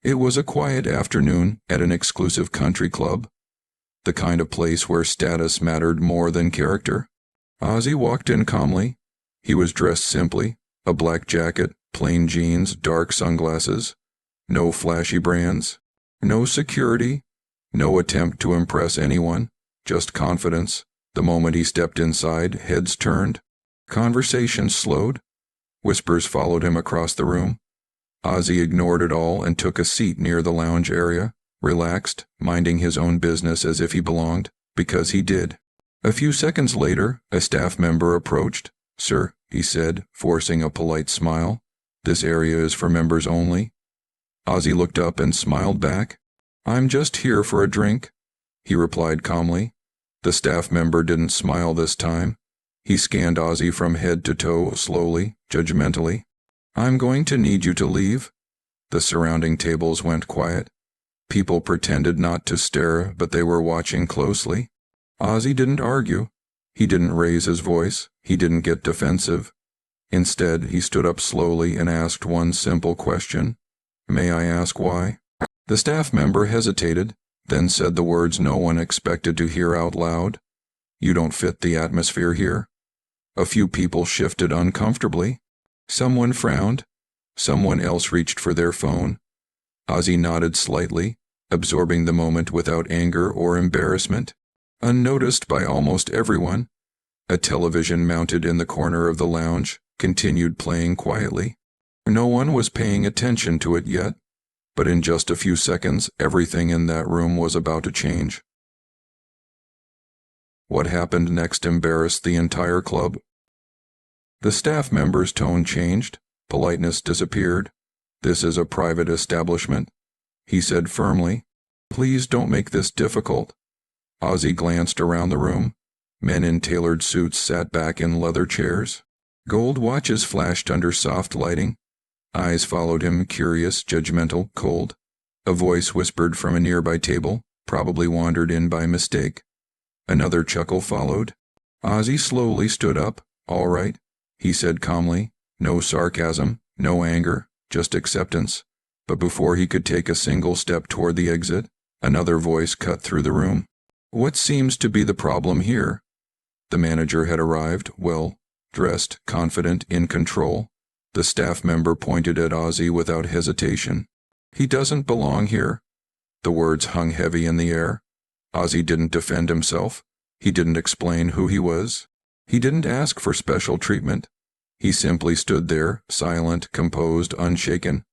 It was a quiet afternoon at an exclusive country club, the kind of place where status mattered more than character. Ozzy walked in calmly. He was dressed simply, a black jacket, plain jeans, dark sunglasses. No flashy brands, no security, no attempt to impress anyone, just confidence. The moment he stepped inside, heads turned. Conversation slowed. Whispers followed him across the room. Ozzy ignored it all and took a seat near the lounge area, relaxed, minding his own business as if he belonged, because he did. A few seconds later, a staff member approached. "Sir," he said, forcing a polite smile, "this area is for members only." Ozzy looked up and smiled back. "I'm just here for a drink," he replied calmly. The staff member didn't smile this time. He scanned Ozzy from head to toe slowly, judgmentally. "I'm going to need you to leave." The surrounding tables went quiet. People pretended not to stare, but they were watching closely. Ozzy didn't argue. He didn't raise his voice. He didn't get defensive. Instead, he stood up slowly and asked one simple question. "May I ask why?" The staff member hesitated, then said the words no one expected to hear out loud. "You don't fit the atmosphere here." A few people shifted uncomfortably. Someone frowned. Someone else reached for their phone. Ozzy nodded slightly, absorbing the moment without anger or embarrassment. Unnoticed by almost everyone, a television mounted in the corner of the lounge continued playing quietly. No one was paying attention to it yet, but in just a few seconds, everything in that room was about to change. What happened next embarrassed the entire club. The staff member's tone changed. Politeness disappeared. "This is a private establishment," he said firmly. "Please don't make this difficult." Ozzy glanced around the room. Men in tailored suits sat back in leather chairs. Gold watches flashed under soft lighting. Eyes followed him, curious, judgmental, cold. A voice whispered from a nearby table, probably wandered in by mistake. Another chuckle followed. Ozzy slowly stood up. "All right," he said calmly. No sarcasm, no anger, just acceptance. But before he could take a single step toward the exit, another voice cut through the room. "What seems to be the problem here?" The manager had arrived, well dressed, confident, in control. The staff member pointed at Ozzy without hesitation. "He doesn't belong here." The words hung heavy in the air. Ozzy didn't defend himself. He didn't explain who he was. He didn't ask for special treatment. He simply stood there, silent, composed, unshaken.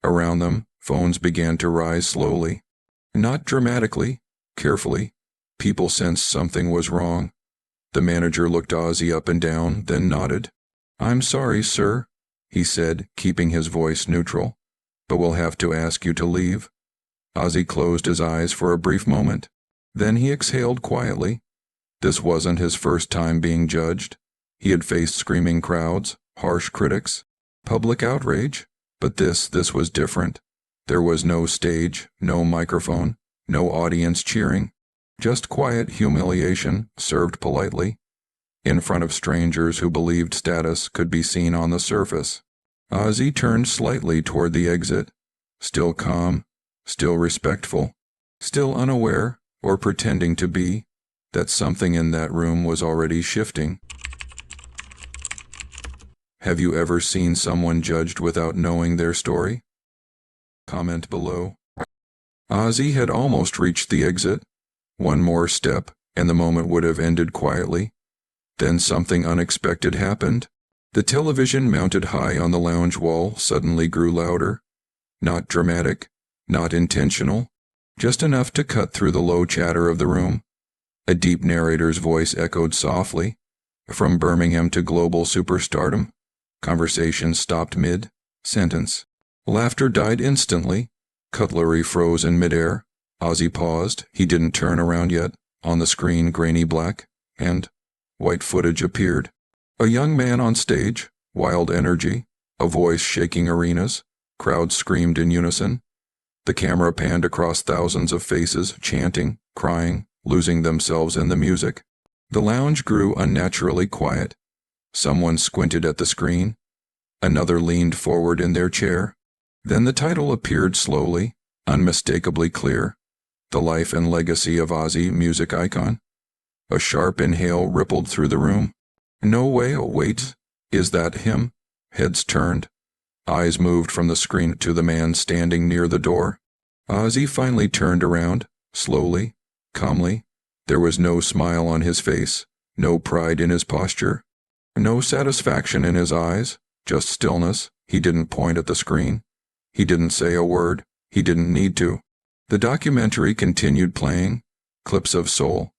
Around them, phones began to rise slowly. Not dramatically, carefully. People sensed something was wrong. The manager looked Ozzy up and down, then nodded. "I'm sorry, sir," he said, keeping his voice neutral, "but we'll have to ask you to leave." Ozzy closed his eyes for a brief moment. Then he exhaled quietly. This wasn't his first time being judged. He had faced screaming crowds, harsh critics, public outrage, but this was different. There was no stage, no microphone, no audience cheering. Just quiet humiliation, served politely, in front of strangers who believed status could be seen on the surface. Ozzy turned slightly toward the exit, still calm, still respectful, still unaware, or pretending to be, that something in that room was already shifting. Have you ever seen someone judged without knowing their story? Comment below. Ozzy had almost reached the exit. One more step, and the moment would have ended quietly. Then something unexpected happened. The television mounted high on the lounge wall suddenly grew louder. Not dramatic, not intentional, just enough to cut through the low chatter of the room. A deep narrator's voice echoed softly. From Birmingham to global superstardom. Conversation stopped mid-sentence. Laughter died instantly. Cutlery froze in midair. Ozzy paused. He didn't turn around yet. On the screen, grainy black, and white footage appeared. A young man on stage, wild energy, a voice shaking arenas. Crowds screamed in unison. The camera panned across thousands of faces, chanting, crying, losing themselves in the music. The lounge grew unnaturally quiet. Someone squinted at the screen. Another leaned forward in their chair. Then the title appeared slowly, unmistakably clear. The Life and Legacy of Ozzy, Music Icon. A sharp inhale rippled through the room. No way, oh wait, is that him? Heads turned. Eyes moved from the screen to the man standing near the door. Ozzy finally turned around, slowly, calmly. There was no smile on his face, no pride in his posture, no satisfaction in his eyes, just stillness. He didn't point at the screen. He didn't say a word. He didn't need to. The documentary continued playing. Clips of soul,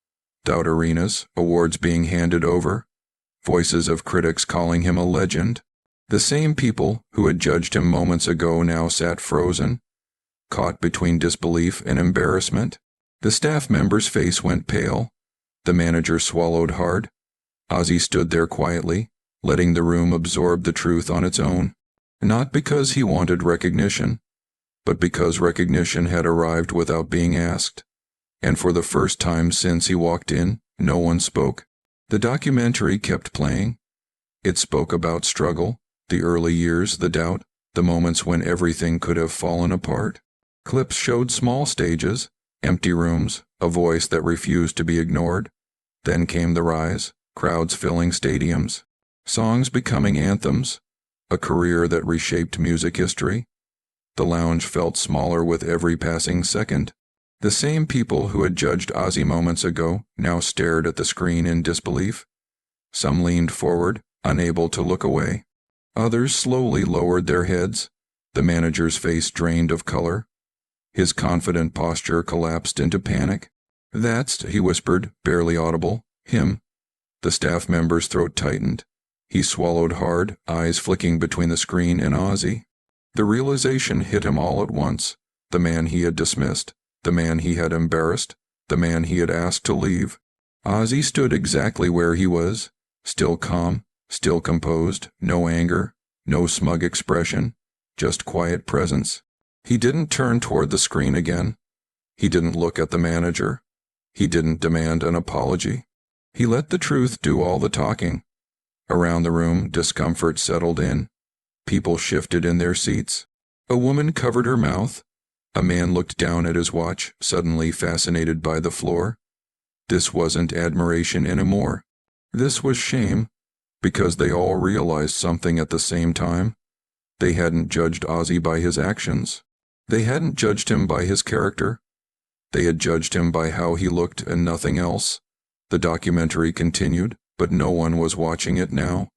doubt arenas, awards being handed over, voices of critics calling him a legend. The same people who had judged him moments ago now sat frozen, caught between disbelief and embarrassment. The staff member's face went pale. The manager swallowed hard. Ozzy stood there quietly, letting the room absorb the truth on its own. Not because he wanted recognition, but because recognition had arrived without being asked. And for the first time since he walked in, no one spoke. The documentary kept playing. It spoke about struggle, the early years, the doubt, the moments when everything could have fallen apart. Clips showed small stages, empty rooms, a voice that refused to be ignored. Then came the rise, crowds filling stadiums, songs becoming anthems, a career that reshaped music history. The lounge felt smaller with every passing second. The same people who had judged Ozzy moments ago now stared at the screen in disbelief. Some leaned forward, unable to look away. Others slowly lowered their heads. The manager's face drained of color. His confident posture collapsed into panic. "That's," he whispered, barely audible, "him." The staff member's throat tightened. He swallowed hard, eyes flicking between the screen and Ozzy. The realization hit him all at once. The man he had dismissed, the man he had embarrassed, the man he had asked to leave. Ozzy stood exactly where he was, still calm, still composed, no anger, no smug expression, just quiet presence. He didn't turn toward the screen again. He didn't look at the manager. He didn't demand an apology. He let the truth do all the talking. Around the room, discomfort settled in. People shifted in their seats. A woman covered her mouth. A man looked down at his watch, suddenly fascinated by the floor. This wasn't admiration anymore. This was shame, because they all realized something at the same time. They hadn't judged Ozzy by his actions. They hadn't judged him by his character. They had judged him by how he looked and nothing else. The documentary continued, but no one was watching it now.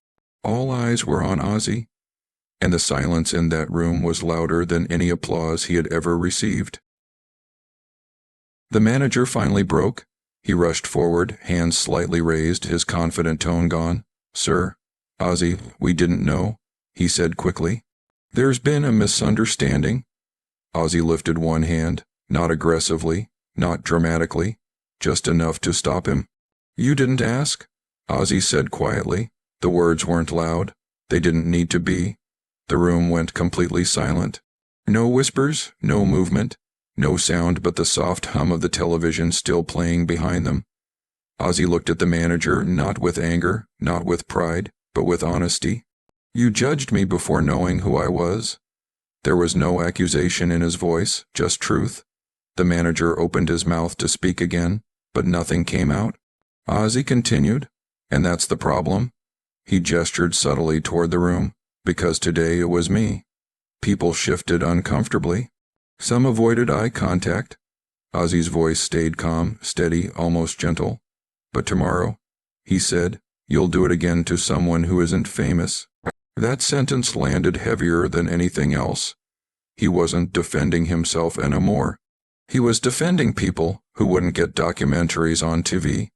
All eyes were on Ozzy, and the silence in that room was louder than any applause he had ever received. The manager finally broke. He rushed forward, hands slightly raised, his confident tone gone. "Sir, Ozzy, we didn't know," he said quickly. "There's been a misunderstanding." Ozzy lifted one hand, not aggressively, not dramatically, just enough to stop him. "You didn't ask?" Ozzy said quietly. The words weren't loud. They didn't need to be. The room went completely silent. No whispers, no movement, no sound but the soft hum of the television still playing behind them. Ozzy looked at the manager, not with anger, not with pride, but with honesty. "You judged me before knowing who I was." There was no accusation in his voice, just truth. The manager opened his mouth to speak again, but nothing came out. Ozzy continued, "And that's the problem." He gestured subtly toward the room. "Because today it was me." People shifted uncomfortably. Some avoided eye contact. Ozzy's voice stayed calm, steady, almost gentle. "But tomorrow," he said, "you'll do it again to someone who isn't famous." That sentence landed heavier than anything else. He wasn't defending himself anymore. He was defending people who wouldn't get documentaries on TV.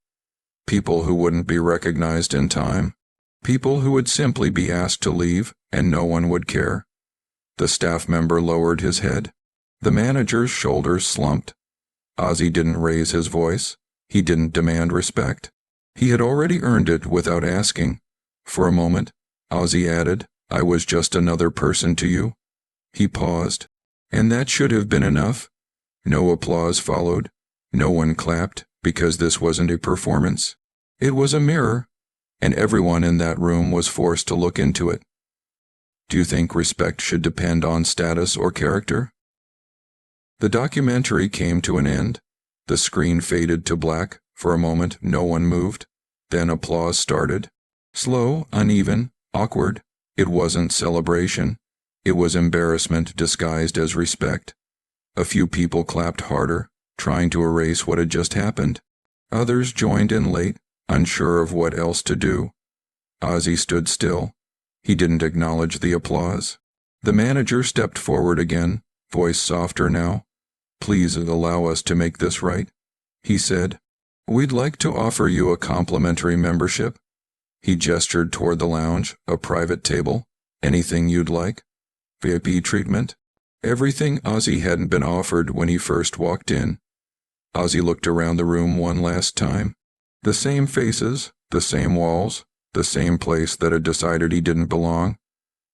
People who wouldn't be recognized in time. People who would simply be asked to leave, and no one would care. The staff member lowered his head. The manager's shoulders slumped. Ozzy didn't raise his voice. He didn't demand respect. He had already earned it without asking. For a moment, Ozzy added, "I was just another person to you." He paused. And that should have been enough. No applause followed. No one clapped, because this wasn't a performance. It was a mirror, and everyone in that room was forced to look into it. Do you think respect should depend on status or character? The documentary came to an end. The screen faded to black. For a moment, no one moved. Then applause started. Slow, uneven, awkward. It wasn't celebration. It was embarrassment disguised as respect. A few people clapped harder, trying to erase what had just happened. Others joined in late, unsure of what else to do. Ozzy stood still. He didn't acknowledge the applause. The manager stepped forward again, voice softer now. "Please allow us to make this right," he said. "We'd like to offer you a complimentary membership." He gestured toward the lounge, a private table. "Anything you'd like? VIP treatment?" Everything Ozzy hadn't been offered when he first walked in. Ozzy looked around the room one last time. The same faces, the same walls, the same place that had decided he didn't belong.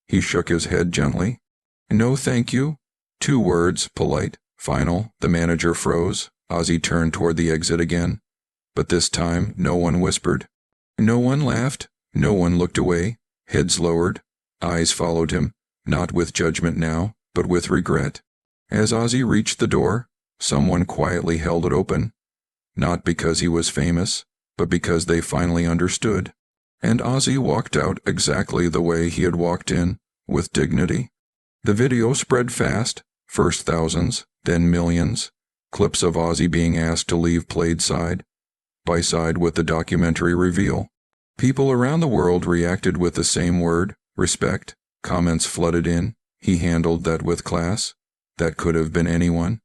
He shook his head gently. "No thank you." 2 words, polite, final. The manager froze. Ozzy turned toward the exit again. But this time, no one whispered. No one laughed. No one looked away. Heads lowered. Eyes followed him, not with judgment now, but with regret. As Ozzy reached the door, someone quietly held it open. Not because he was famous, but because they finally understood. And Ozzy walked out exactly the way he had walked in, with dignity. The video spread fast, first thousands, then millions. Clips of Ozzy being asked to leave played side by side with the documentary reveal. People around the world reacted with the same word, respect. Comments flooded in. "He handled that with class. That could have been anyone.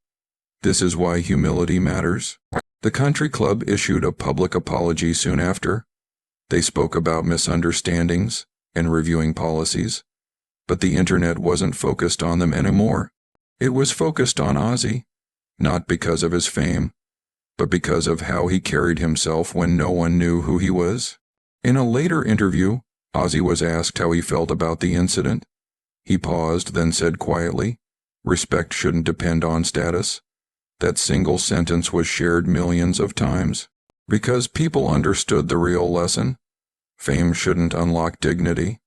This is why humility matters." The country club issued a public apology soon after. They spoke about misunderstandings and reviewing policies, but the internet wasn't focused on them anymore. It was focused on Ozzy, not because of his fame, but because of how he carried himself when no one knew who he was. In a later interview, Ozzy was asked how he felt about the incident. He paused, then said quietly, "Respect shouldn't depend on status." That single sentence was shared millions of times, because people understood the real lesson. Fame shouldn't unlock dignity.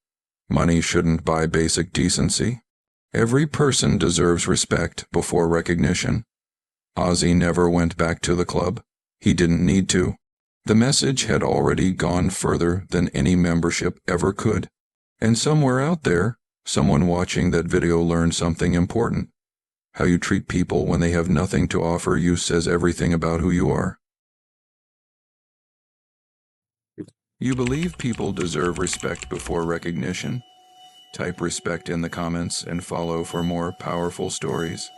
Money shouldn't buy basic decency. Every person deserves respect before recognition. Ozzy never went back to the club. He didn't need to. The message had already gone further than any membership ever could. And somewhere out there, someone watching that video learned something important. How you treat people when they have nothing to offer you says everything about who you are. You believe people deserve respect before recognition? Type respect in the comments and follow for more powerful stories.